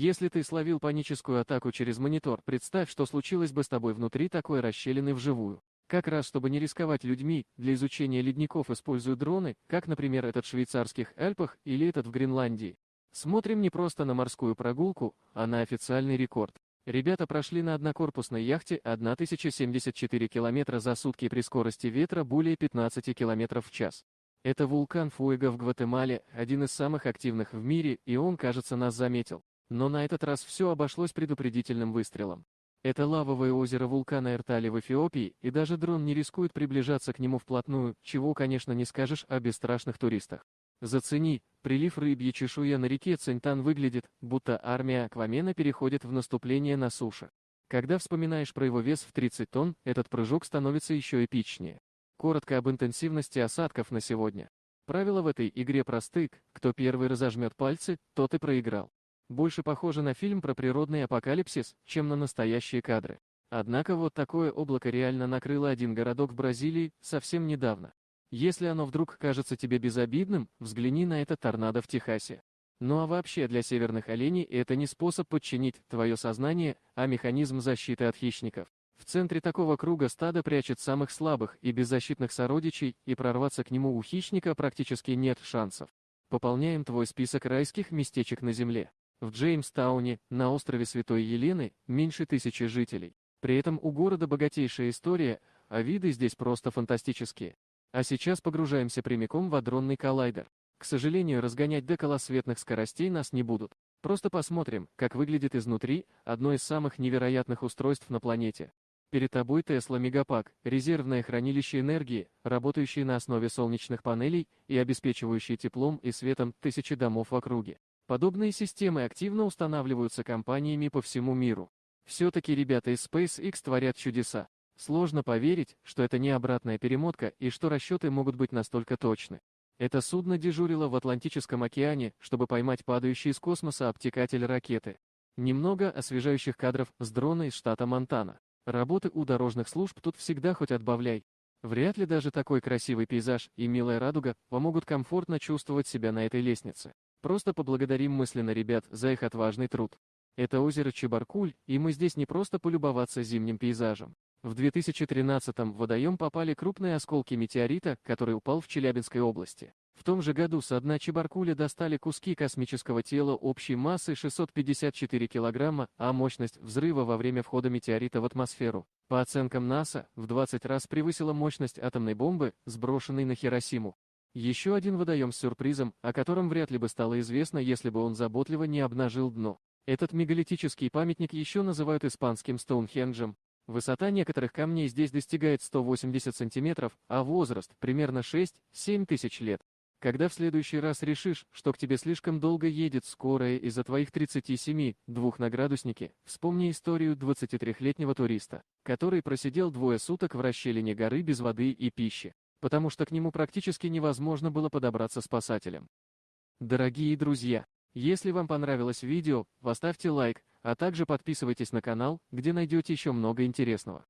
Если ты словил паническую атаку через монитор, представь, что случилось бы с тобой внутри такой расщелины вживую. Как раз чтобы не рисковать людьми, для изучения ледников используют дроны, как, например, этот в швейцарских Альпах или этот в Гренландии. Смотрим не просто на морскую прогулку, а на официальный рекорд. Ребята прошли на однокорпусной яхте 1074 километра за сутки при скорости ветра более 15 километров в час. Это вулкан Фуэго в Гватемале, один из самых активных в мире, и он, кажется, нас заметил. Но на этот раз все обошлось предупредительным выстрелом. Это лавовое озеро вулкана Эртали в Эфиопии, и даже дрон не рискует приближаться к нему вплотную, чего, конечно, не скажешь о бесстрашных туристах. Зацени, прилив рыбьей чешуи на реке Цинтан выглядит, будто армия Аквамена переходит в наступление на суше. Когда вспоминаешь про его вес в 30 тонн, этот прыжок становится еще эпичнее. Коротко об интенсивности осадков на сегодня. Правила в этой игре просты: кто первый разожмет пальцы, тот и проиграл. Больше похоже на фильм про природный апокалипсис, чем на настоящие кадры. Однако вот такое облако реально накрыло один городок в Бразилии совсем недавно. Если оно вдруг кажется тебе безобидным, взгляни на это торнадо в Техасе. Ну а вообще для северных оленей это не способ подчинить твое сознание, а механизм защиты от хищников. В центре такого круга стадо прячет самых слабых и беззащитных сородичей, и прорваться к нему у хищника практически нет шансов. Пополняем твой список райских местечек на земле. В Джеймстауне, на острове Святой Елены, меньше 1000 жителей. При этом у города богатейшая история, а виды здесь просто фантастические. А сейчас погружаемся прямиком в адронный коллайдер. К сожалению, разгонять до колоссветных скоростей нас не будут. Просто посмотрим, как выглядит изнутри одно из самых невероятных устройств на планете. Перед тобой Tesla Megapack, резервное хранилище энергии, работающее на основе солнечных панелей и обеспечивающее теплом и светом тысячи домов в округе. Подобные системы активно устанавливаются компаниями по всему миру. Все-таки ребята из SpaceX творят чудеса. Сложно поверить, что это не обратная перемотка и что расчеты могут быть настолько точны. Это судно дежурило в Атлантическом океане, чтобы поймать падающий из космоса обтекатель ракеты. Немного освежающих кадров с дрона из штата Монтана. Работы у дорожных служб тут всегда хоть отбавляй. Вряд ли даже такой красивый пейзаж и милая радуга помогут комфортно чувствовать себя на этой лестнице. Просто поблагодарим мысленно ребят за их отважный труд. Это озеро Чебаркуль, и мы здесь не просто полюбоваться зимним пейзажем. В 2013-м в водоем попали крупные осколки метеорита, который упал в Челябинской области. В том же году со дна Чебаркуля достали куски космического тела общей массой 654 килограмма, а мощность взрыва во время входа метеорита в атмосферу, по оценкам НАСА, в 20 раз превысила мощность атомной бомбы, сброшенной на Хиросиму. Еще один водоем с сюрпризом, о котором вряд ли бы стало известно, если бы он заботливо не обнажил дно. Этот мегалитический памятник еще называют испанским Стоунхенджем. Высота некоторых камней здесь достигает 180 сантиметров, а возраст примерно 6-7 тысяч лет. Когда в следующий раз решишь, что к тебе слишком долго едет скорая из-за твоих 37, 2 на градуснике, вспомни историю 23-летнего туриста, который просидел 2 суток в расщелине горы без воды и пищи, потому что к нему практически невозможно было подобраться спасателям. Дорогие друзья, если вам понравилось видео, поставьте лайк, а также подписывайтесь на канал, где найдете еще много интересного.